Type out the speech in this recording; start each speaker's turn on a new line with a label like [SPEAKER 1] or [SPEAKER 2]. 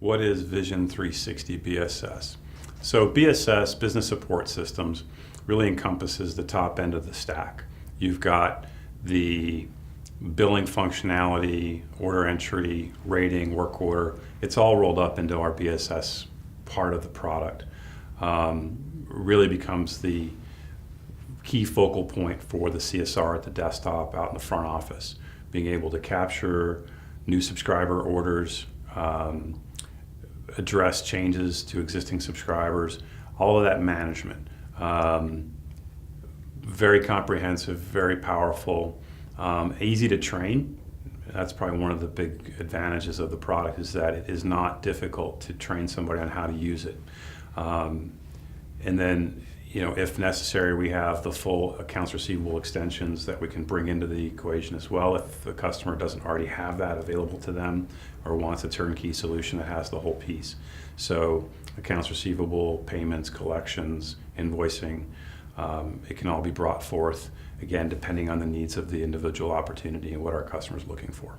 [SPEAKER 1] What is Vision360 BSS? So BSS, Business Support Systems, really encompasses the top end of the stack. You've got the billing functionality, order entry, rating, work order. It's all rolled up into our BSS part of the product. Really becomes the key focal point for the CSR at the desktop out in the front office, being able to capture new subscriber orders, address changes to existing subscribers, all of that management. Very comprehensive, very powerful, easy to train. That's probably one of the big advantages of the product, is that it is not difficult to train somebody on how to use it. And then, if necessary, we have the full accounts receivable extensions that we can bring into the equation as well if the customer doesn't already have that available to them or wants a turnkey solution that has the whole piece. So accounts receivable, payments, collections, invoicing, it can all be brought forth, again, depending on the needs of the individual opportunity and what our customer is looking for.